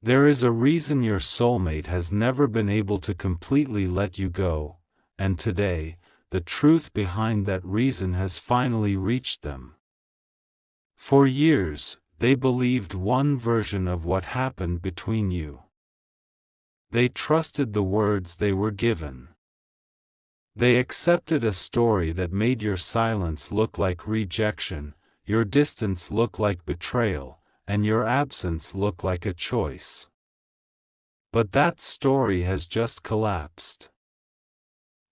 There is a reason your soulmate has never been able to completely let you go, and today, the truth behind that reason has finally reached them. For years, they believed one version of what happened between you. They trusted the words they were given. They accepted a story that made your silence look like rejection, your distance look like betrayal, and your absence look like a choice. But that story has just collapsed.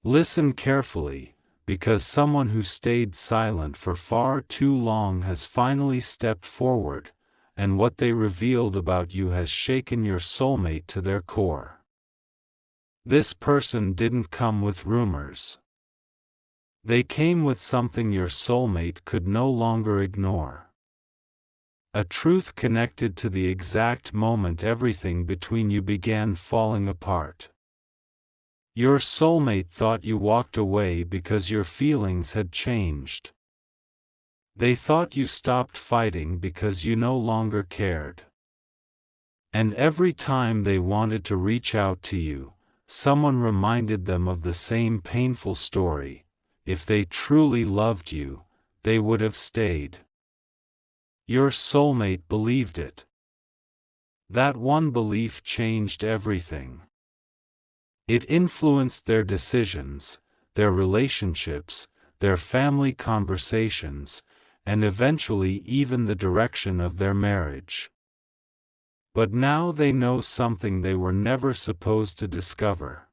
Listen carefully, because someone who stayed silent for far too long has finally stepped forward, and what they revealed about you has shaken your soulmate to their core. This person didn't come with rumors. They came with something your soulmate could no longer ignore. A truth connected to the exact moment everything between you began falling apart. Your soulmate thought you walked away because your feelings had changed. They thought you stopped fighting because you no longer cared. And every time they wanted to reach out to you, someone reminded them of the same painful story. If they truly loved you, they would have stayed. Your soulmate believed it. That one belief changed everything. It influenced their decisions, their relationships, their family conversations, and eventually even the direction of their marriage. But now they know something they were never supposed to discover.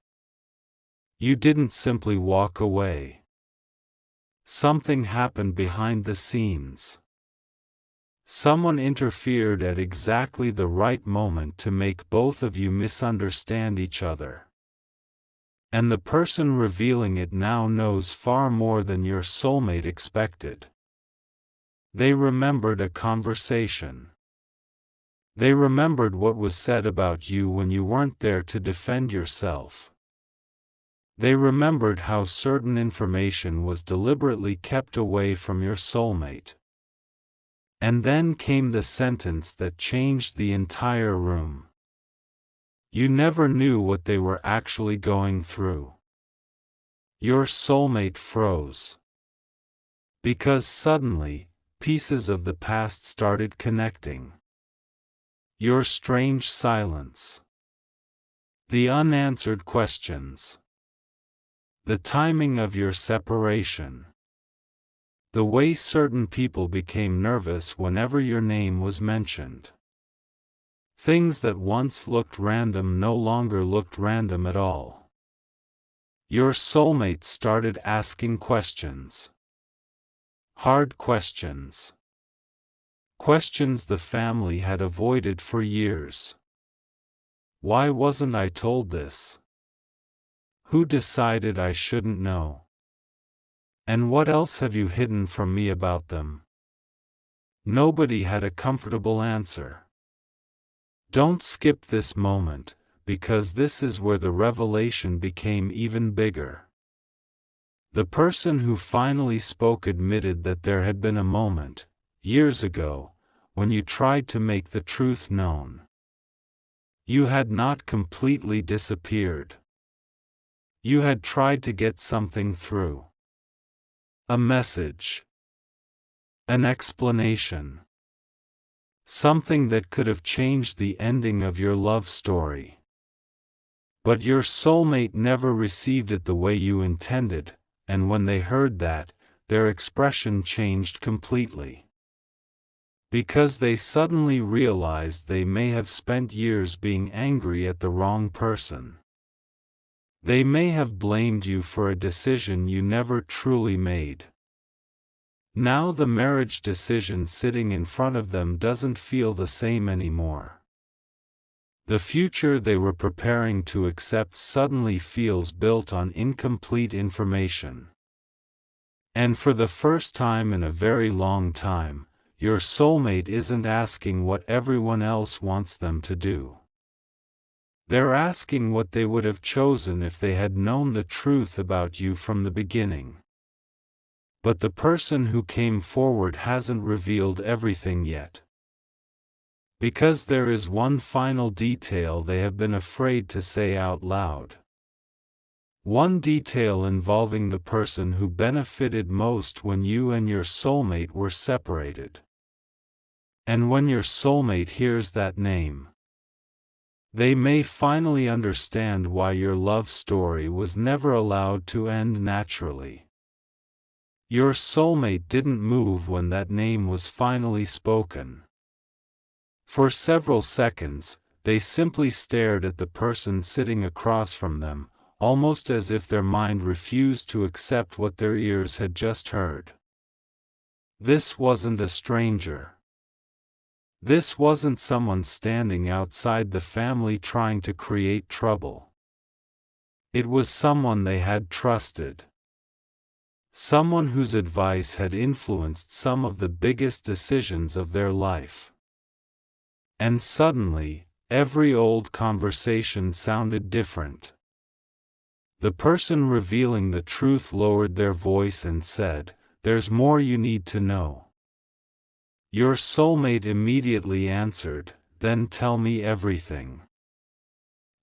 You didn't simply walk away. Something happened behind the scenes. Someone interfered at exactly the right moment to make both of you misunderstand each other. And the person revealing it now knows far more than your soulmate expected. They remembered a conversation. They remembered what was said about you when you weren't there to defend yourself. They remembered how certain information was deliberately kept away from your soulmate. And then came the sentence that changed the entire room. You never knew what they were actually going through. Your soulmate froze. Because suddenly, pieces of the past started connecting. Your strange silence. The unanswered questions. The timing of your separation. The way certain people became nervous whenever your name was mentioned. Things that once looked random no longer looked random at all. Your soulmate started asking questions. Hard questions. Questions the family had avoided for years. Why wasn't I told this? Who decided I shouldn't know? And what else have you hidden from me about them? Nobody had a comfortable answer. Don't skip this moment, because this is where the revelation became even bigger. The person who finally spoke admitted that there had been a moment, years ago, when you tried to make the truth known. You had not completely disappeared. You had tried to get something through. A message. An explanation. Something that could have changed the ending of your love story. But your soulmate never received it the way you intended, and when they heard that, their expression changed completely. Because they suddenly realized they may have spent years being angry at the wrong person. They may have blamed you for a decision you never truly made. Now the marriage decision sitting in front of them doesn't feel the same anymore. The future they were preparing to accept suddenly feels built on incomplete information. And for the first time in a very long time, your soulmate isn't asking what everyone else wants them to do. They're asking what they would have chosen if they had known the truth about you from the beginning. But the person who came forward hasn't revealed everything yet. Because there is one final detail they have been afraid to say out loud. One detail involving the person who benefited most when you and your soulmate were separated. And when your soulmate hears that name, they may finally understand why your love story was never allowed to end naturally. Your soulmate didn't move when that name was finally spoken. For several seconds, they simply stared at the person sitting across from them, almost as if their mind refused to accept what their ears had just heard. This wasn't a stranger. This wasn't someone standing outside the family trying to create trouble. It was someone they had trusted. Someone whose advice had influenced some of the biggest decisions of their life. And suddenly, every old conversation sounded different. The person revealing the truth lowered their voice and said, "There's more you need to know." Your soulmate immediately answered, "Then tell me everything."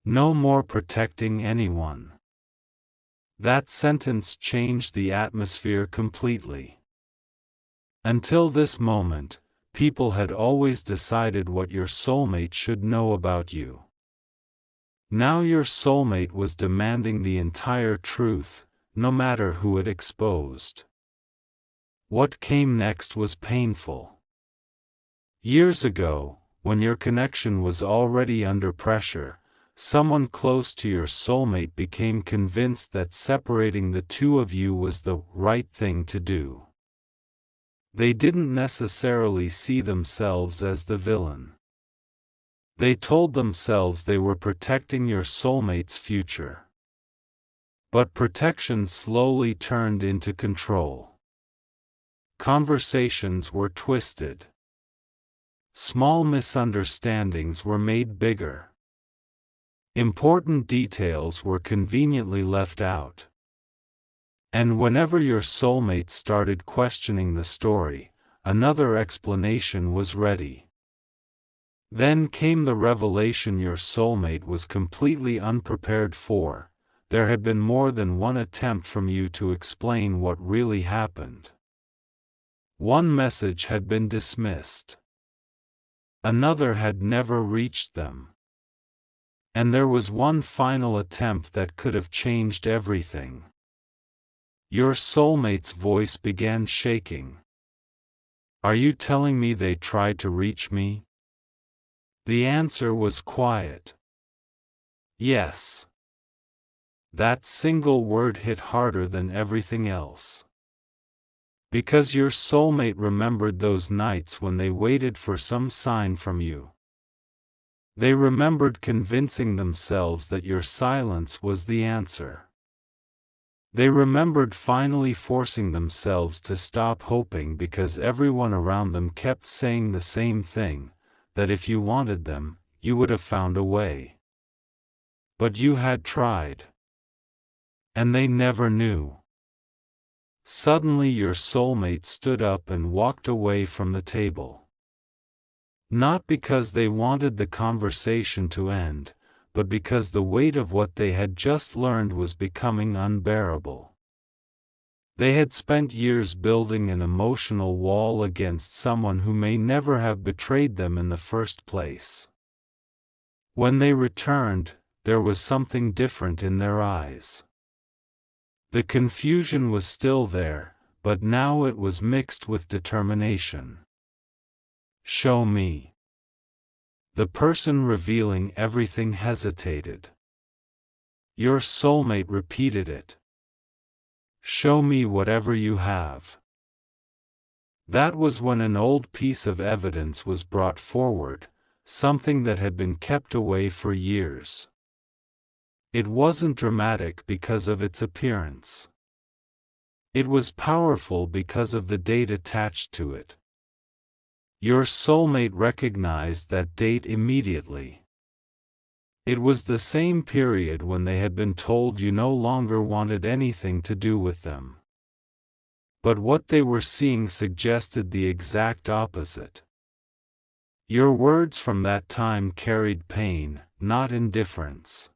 No more protecting anyone. That sentence changed the atmosphere completely. Until this moment, people had always decided what your soulmate should know about you. Now your soulmate was demanding the entire truth, no matter who it exposed. What came next was painful. Years ago, when your connection was already under pressure, someone close to your soulmate became convinced that separating the two of you was the right thing to do. They didn't necessarily see themselves as the villain. They told themselves they were protecting your soulmate's future. But protection slowly turned into control. Conversations were twisted. Small misunderstandings were made bigger. Important details were conveniently left out. And whenever your soulmate started questioning the story, another explanation was ready. Then came the revelation your soulmate was completely unprepared for. There had been more than one attempt from you to explain what really happened. One message had been dismissed. Another had never reached them. And there was one final attempt that could have changed everything. Your soulmate's voice began shaking. "Are you telling me they tried to reach me?" The answer was quiet. Yes. That single word hit harder than everything else. Because your soulmate remembered those nights when they waited for some sign from you. They remembered convincing themselves that your silence was the answer. They remembered finally forcing themselves to stop hoping because everyone around them kept saying the same thing, that if you wanted them, you would have found a way. But you had tried. And they never knew. Suddenly your soulmate stood up and walked away from the table. Not because they wanted the conversation to end, but because the weight of what they had just learned was becoming unbearable. They had spent years building an emotional wall against someone who may never have betrayed them in the first place. When they returned, there was something different in their eyes. The confusion was still there, but now it was mixed with determination. "Show me." The person revealing everything hesitated. Your soulmate repeated it. "Show me whatever you have." That was when an old piece of evidence was brought forward, something that had been kept away for years. It wasn't dramatic because of its appearance. It was powerful because of the date attached to it. Your soulmate recognized that date immediately. It was the same period when they had been told you no longer wanted anything to do with them. But what they were seeing suggested the exact opposite. Your words from that time carried pain, not indifference.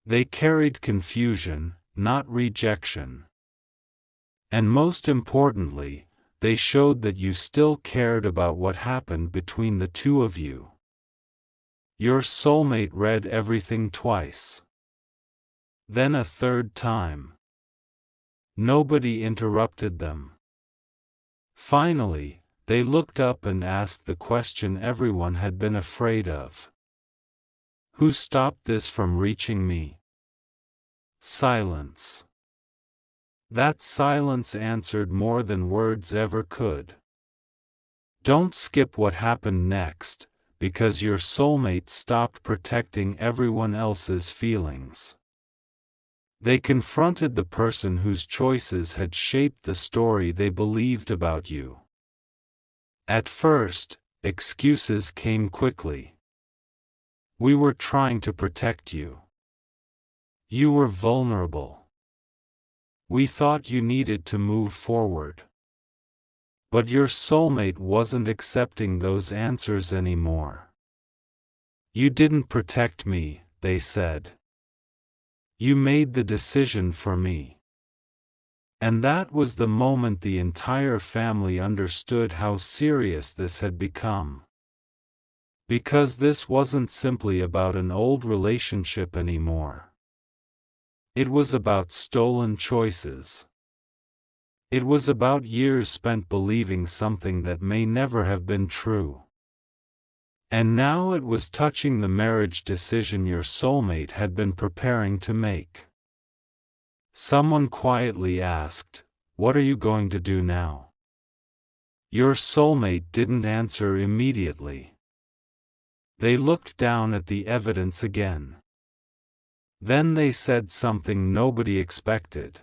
They carried confusion, not rejection. And most importantly, they showed that you still cared about what happened between the two of you. Your soulmate read everything twice. Then a third time. Nobody interrupted them. Finally, they looked up and asked the question everyone had been afraid of. Who stopped this from reaching me? Silence. That silence answered more than words ever could. Don't skip what happened next, because your soulmate stopped protecting everyone else's feelings. They confronted the person whose choices had shaped the story they believed about you. At first, excuses came quickly. We were trying to protect you. You were vulnerable. We thought you needed to move forward. But your soulmate wasn't accepting those answers anymore. You didn't protect me, they said. You made the decision for me. And that was the moment the entire family understood how serious this had become. Because this wasn't simply about an old relationship anymore. It was about stolen choices. It was about years spent believing something that may never have been true. And now it was touching the marriage decision your soulmate had been preparing to make. Someone quietly asked, "What are you going to do now?" Your soulmate didn't answer immediately. They looked down at the evidence again. Then they said something nobody expected.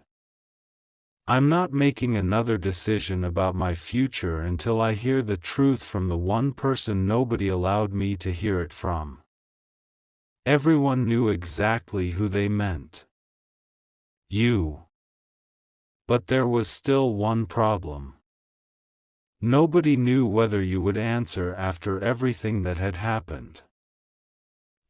I'm not making another decision about my future until I hear the truth from the one person nobody allowed me to hear it from. Everyone knew exactly who they meant. You. But there was still one problem. Nobody knew whether you would answer after everything that had happened.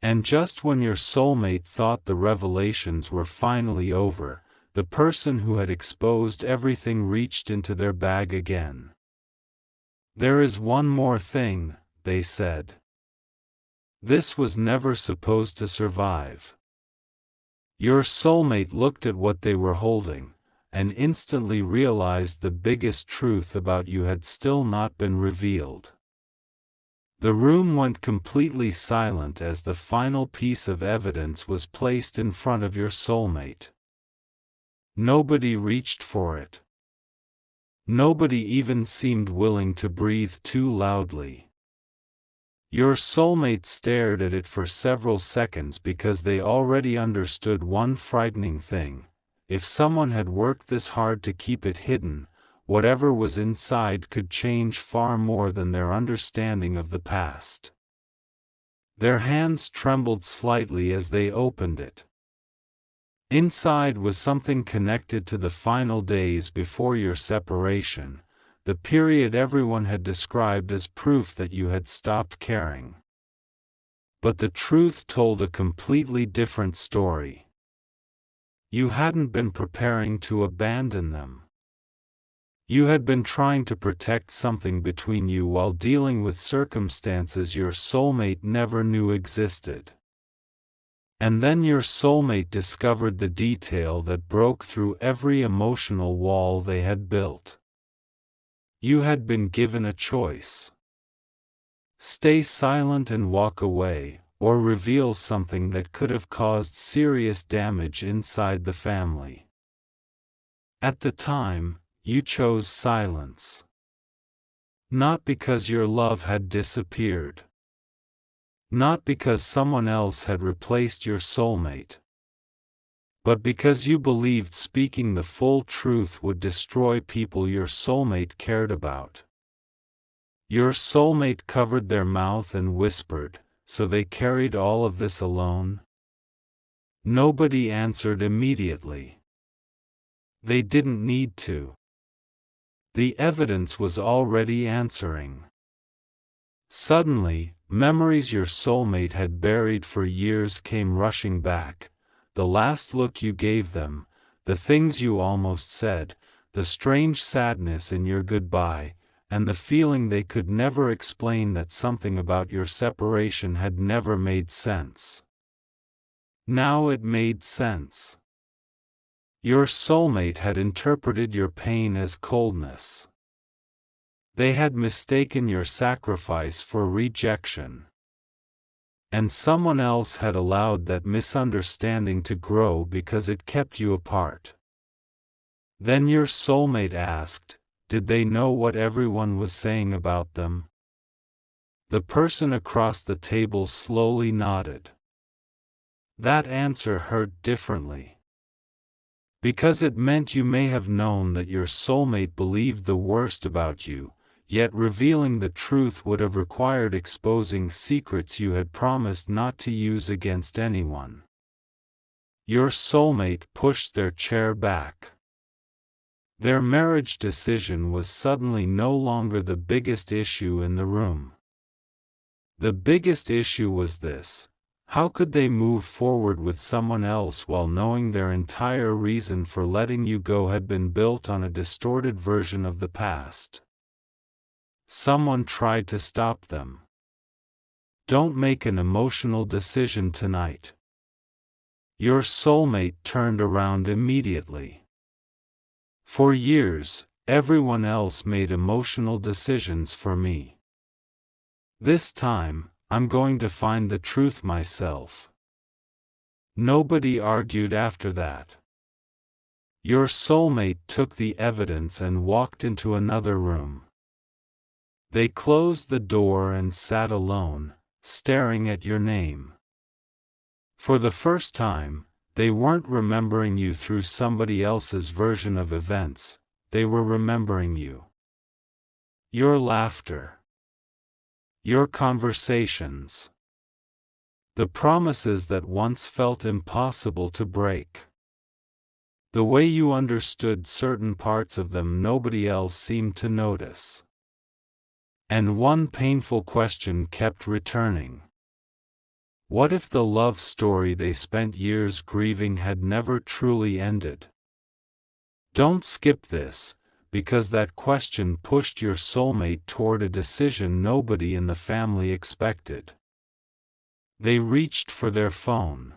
And just when your soulmate thought the revelations were finally over, the person who had exposed everything reached into their bag again. There is one more thing, they said. This was never supposed to survive. Your soulmate looked at what they were holding, and instantly realized the biggest truth about you had still not been revealed. The room went completely silent as the final piece of evidence was placed in front of your soulmate. Nobody reached for it. Nobody even seemed willing to breathe too loudly. Your soulmate stared at it for several seconds because they already understood one frightening thing: if someone had worked this hard to keep it hidden, whatever was inside could change far more than their understanding of the past. Their hands trembled slightly as they opened it. Inside was something connected to the final days before your separation, the period everyone had described as proof that you had stopped caring. But the truth told a completely different story. You hadn't been preparing to abandon them. You had been trying to protect something between you while dealing with circumstances your soulmate never knew existed. And then your soulmate discovered the detail that broke through every emotional wall they had built. You had been given a choice. Stay silent and walk away, or reveal something that could have caused serious damage inside the family. At the time, you chose silence. Not because your love had disappeared. Not because someone else had replaced your soulmate. But because you believed speaking the full truth would destroy people your soulmate cared about. Your soulmate covered their mouth and whispered, "So they carried all of this alone?" Nobody answered immediately. They didn't need to. The evidence was already answering. Suddenly, memories your soulmate had buried for years came rushing back. The last look you gave them, the things you almost said, the strange sadness in your goodbye, and the feeling they could never explain that something about your separation had never made sense. Now it made sense. Your soulmate had interpreted your pain as coldness. They had mistaken your sacrifice for rejection. And someone else had allowed that misunderstanding to grow because it kept you apart. Then your soulmate asked, did they know what everyone was saying about them? The person across the table slowly nodded. That answer hurt differently. Because it meant you may have known that your soulmate believed the worst about you, yet revealing the truth would have required exposing secrets you had promised not to use against anyone. Your soulmate pushed their chair back. Their marriage decision was suddenly no longer the biggest issue in the room. The biggest issue was this: how could they move forward with someone else while knowing their entire reason for letting you go had been built on a distorted version of the past? Someone tried to stop them. Don't make an emotional decision tonight. Your soulmate turned around immediately. For years, everyone else made emotional decisions for me. This time, I'm going to find the truth myself. Nobody argued after that. Your soulmate took the evidence and walked into another room. They closed the door and sat alone, staring at your name. For the first time, they weren't remembering you through somebody else's version of events, they were remembering you. Your laughter. Your conversations. The promises that once felt impossible to break. The way you understood certain parts of them nobody else seemed to notice. And one painful question kept returning. What if the love story they spent years grieving had never truly ended? Don't skip this, because that question pushed your soulmate toward a decision nobody in the family expected. They reached for their phone.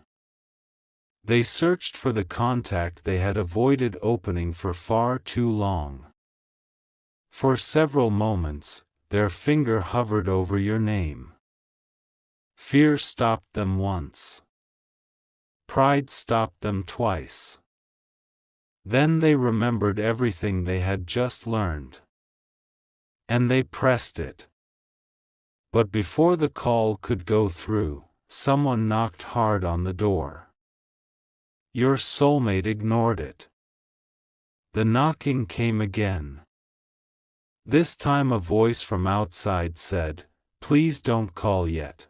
They searched for the contact they had avoided opening for far too long. For several moments, their finger hovered over your name. Fear stopped them once. Pride stopped them twice. Then they remembered everything they had just learned. And they pressed it. But before the call could go through, someone knocked hard on the door. Your soulmate ignored it. The knocking came again. This time a voice from outside said, "Please don't call yet.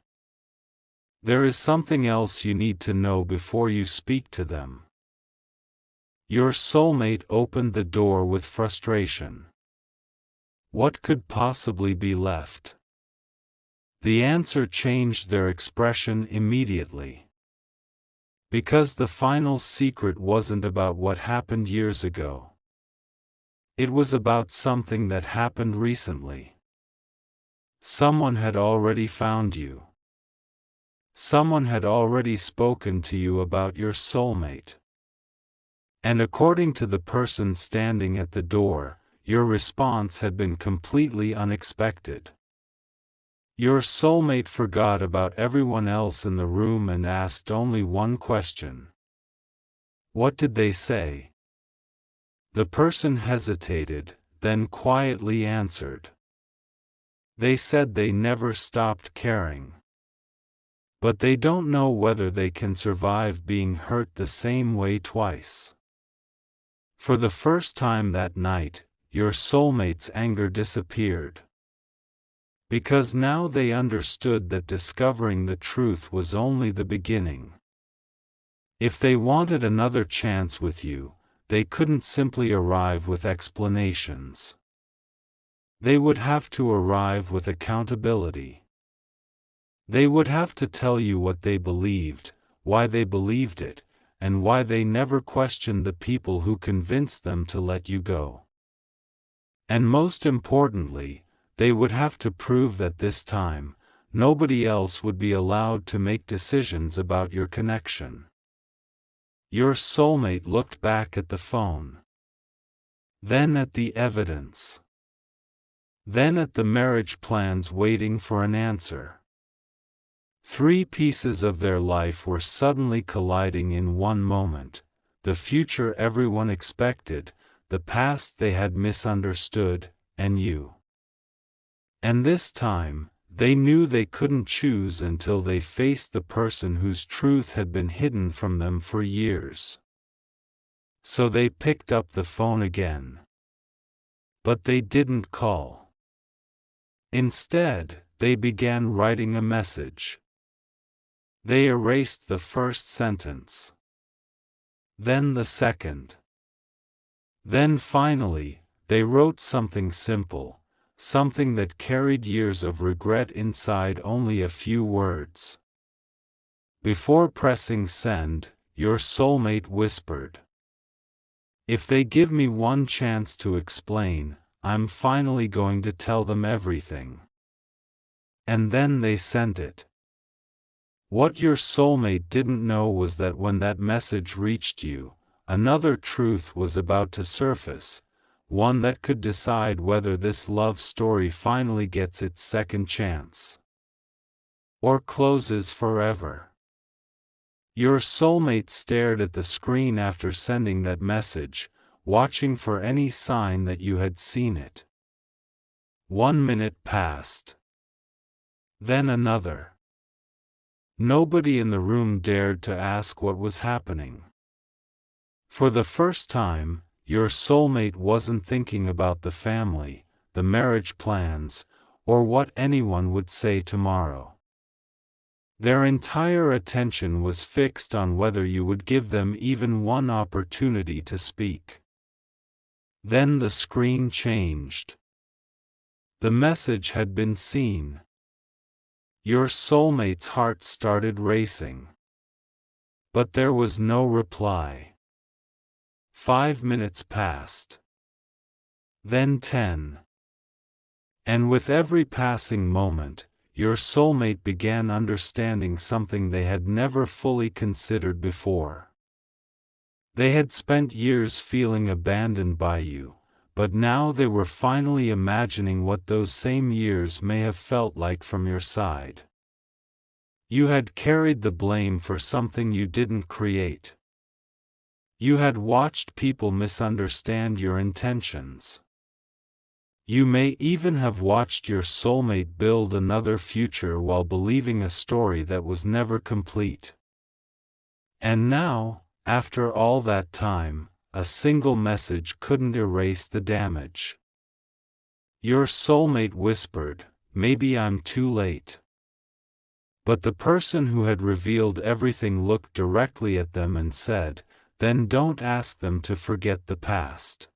There is something else you need to know before you speak to them." Your soulmate opened the door with frustration. What could possibly be left? The answer changed their expression immediately. Because the final secret wasn't about what happened years ago. It was about something that happened recently. Someone had already found you. Someone had already spoken to you about your soulmate. And according to the person standing at the door, your response had been completely unexpected. Your soulmate forgot about everyone else in the room and asked only one question. What did they say? The person hesitated, then quietly answered. They said they never stopped caring. But they don't know whether they can survive being hurt the same way twice. For the first time that night, your soulmate's anger disappeared. Because now they understood that discovering the truth was only the beginning. If they wanted another chance with you, they couldn't simply arrive with explanations. They would have to arrive with accountability. They would have to tell you what they believed, why they believed it, and why they never questioned the people who convinced them to let you go. And most importantly, they would have to prove that this time, nobody else would be allowed to make decisions about your connection. Your soulmate looked back at the phone. Then at the evidence. Then at the marriage plans waiting for an answer. 3 pieces of their life were suddenly colliding in one moment: the future everyone expected, the past they had misunderstood, and you. And this time, they knew they couldn't choose until they faced the person whose truth had been hidden from them for years. So they picked up the phone again. But they didn't call. Instead, they began writing a message. They erased the first sentence. Then the second. Then finally, they wrote something simple, something that carried years of regret inside only a few words. Before pressing send, your soulmate whispered, "If they give me one chance to explain, I'm finally going to tell them everything." And then they sent it. What your soulmate didn't know was that when that message reached you, another truth was about to surface, one that could decide whether this love story finally gets its second chance. Or closes forever. Your soulmate stared at the screen after sending that message, watching for any sign that you had seen it. 1 minute passed. Then another. Nobody in the room dared to ask what was happening. For the first time, your soulmate wasn't thinking about the family, the marriage plans, or what anyone would say tomorrow. Their entire attention was fixed on whether you would give them even one opportunity to speak. Then the screen changed. The message had been seen. Your soulmate's heart started racing. But there was no reply. 5 minutes passed. Then 10. And with every passing moment, your soulmate began understanding something they had never fully considered before. They had spent years feeling abandoned by you, but now they were finally imagining what those same years may have felt like from your side. You had carried the blame for something you didn't create. You had watched people misunderstand your intentions. You may even have watched your soulmate build another future while believing a story that was never complete. And now, after all that time, a single message couldn't erase the damage. Your soulmate whispered, "Maybe I'm too late." But the person who had revealed everything looked directly at them and said, "Then don't ask them to forget the past.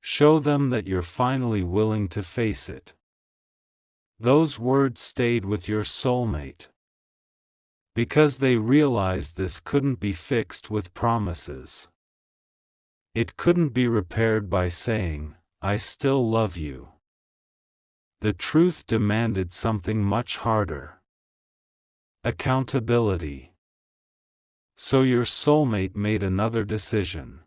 Show them that you're finally willing to face it." Those words stayed with your soulmate. Because they realized this couldn't be fixed with promises. It couldn't be repaired by saying, "I still love you." The truth demanded something much harder. Accountability. So your soulmate made another decision.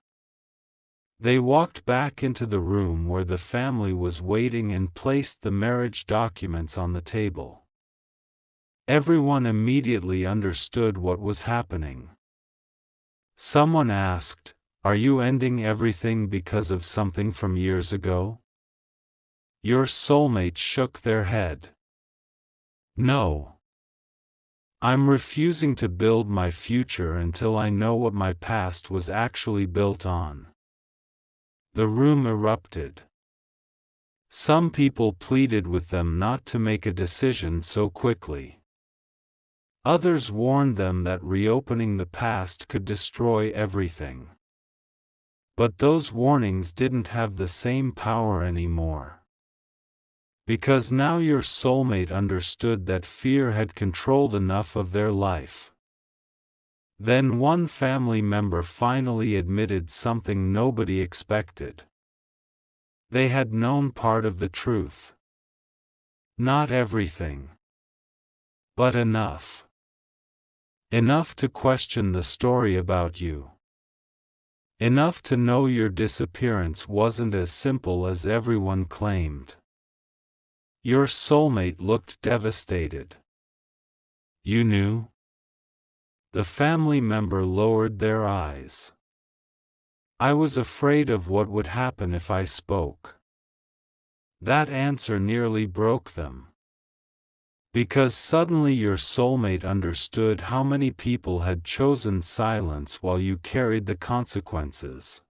They walked back into the room where the family was waiting and placed the marriage documents on the table. Everyone immediately understood what was happening. Someone asked, "Are you ending everything because of something from years ago?" Your soulmate shook their head. "No. I'm refusing to build my future until I know what my past was actually built on." The room erupted. Some people pleaded with them not to make a decision so quickly. Others warned them that reopening the past could destroy everything. But those warnings didn't have the same power anymore. Because now your soulmate understood that fear had controlled enough of their life. Then one family member finally admitted something nobody expected. They had known part of the truth. Not everything. But enough. Enough to question the story about you. Enough to know your disappearance wasn't as simple as everyone claimed. Your soulmate looked devastated. You knew? The family member lowered their eyes. I was afraid of what would happen if I spoke. That answer nearly broke them. Because suddenly your soulmate understood how many people had chosen silence while you carried the consequences.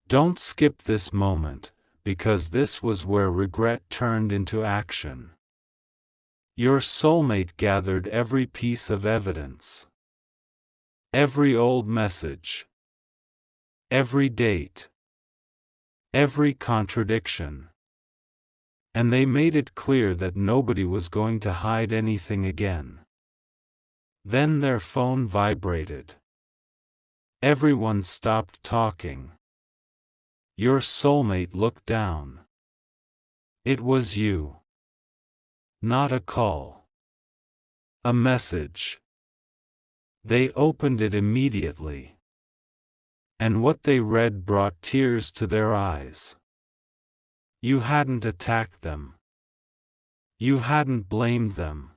Don't skip this moment, because this was where regret turned into action. Your soulmate gathered every piece of evidence. Every old message. Every date. Every contradiction. And they made it clear that nobody was going to hide anything again. Then their phone vibrated. Everyone stopped talking. Your soulmate looked down. It was you. Not a call. A message. They opened it immediately. And what they read brought tears to their eyes. You hadn't attacked them. You hadn't blamed them.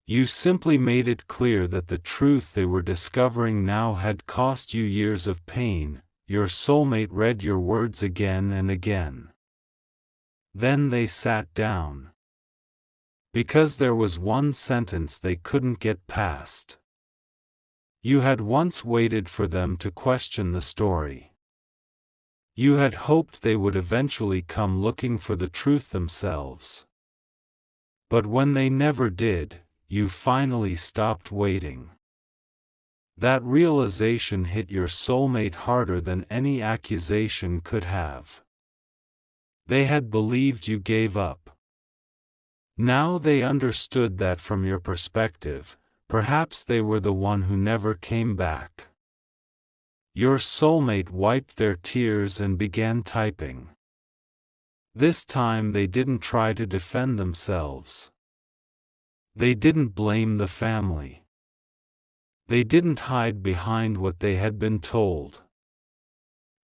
You simply made it clear that the truth they were discovering now had cost you years of pain. Your soulmate read your words again and again. Then they sat down. Because there was one sentence they couldn't get past. You had once waited for them to question the story. You had hoped they would eventually come looking for the truth themselves. But when they never did, you finally stopped waiting. That realization hit your soulmate harder than any accusation could have. They had believed you gave up. Now they understood that from your perspective, perhaps they were the one who never came back. Your soulmate wiped their tears and began typing. This time they didn't try to defend themselves. They didn't blame the family. They didn't hide behind what they had been told.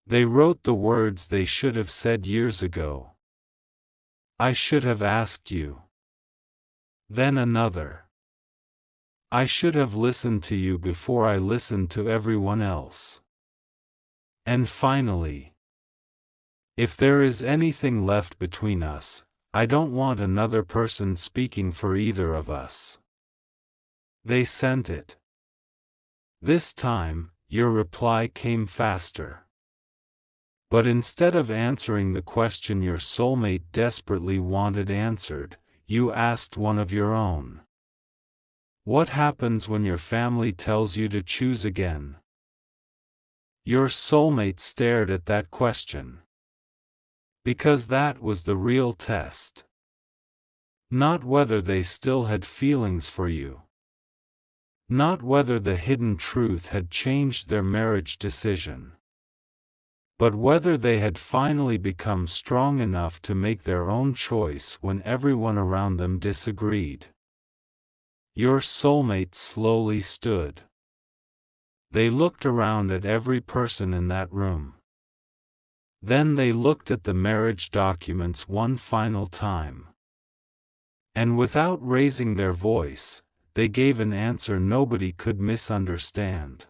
They wrote the words they should have said years ago. I should have asked you. Then another. I should have listened to you before I listened to everyone else. And finally, if there is anything left between us, I don't want another person speaking for either of us. They sent it. This time, your reply came faster. But instead of answering the question your soulmate desperately wanted answered, you asked one of your own. What happens when your family tells you to choose again? Your soulmate stared at that question. Because that was the real test. Not whether they still had feelings for you. Not whether the hidden truth had changed their marriage decision. But whether they had finally become strong enough to make their own choice when everyone around them disagreed. Your soulmate slowly stood. They looked around at every person in that room. Then they looked at the marriage documents one final time. And without raising their voice, they gave an answer nobody could misunderstand.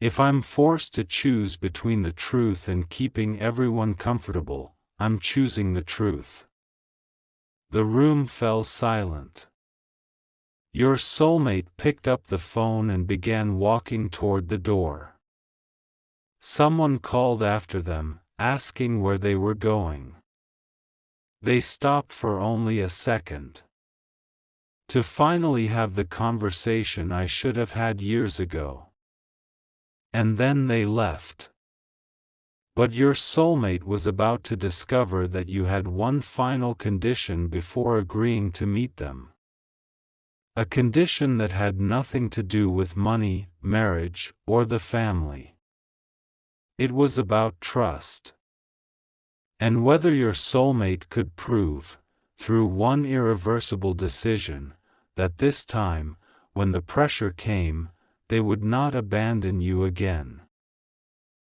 If I'm forced to choose between the truth and keeping everyone comfortable, I'm choosing the truth. The room fell silent. Your soulmate picked up the phone and began walking toward the door. Someone called after them, asking where they were going. They stopped for only a second. To finally have the conversation I should have had years ago. And then they left. But your soulmate was about to discover that you had one final condition before agreeing to meet them. A condition that had nothing to do with money, marriage, or the family. It was about trust. And whether your soulmate could prove, through one irreversible decision, that this time, when the pressure came, they would not abandon you again.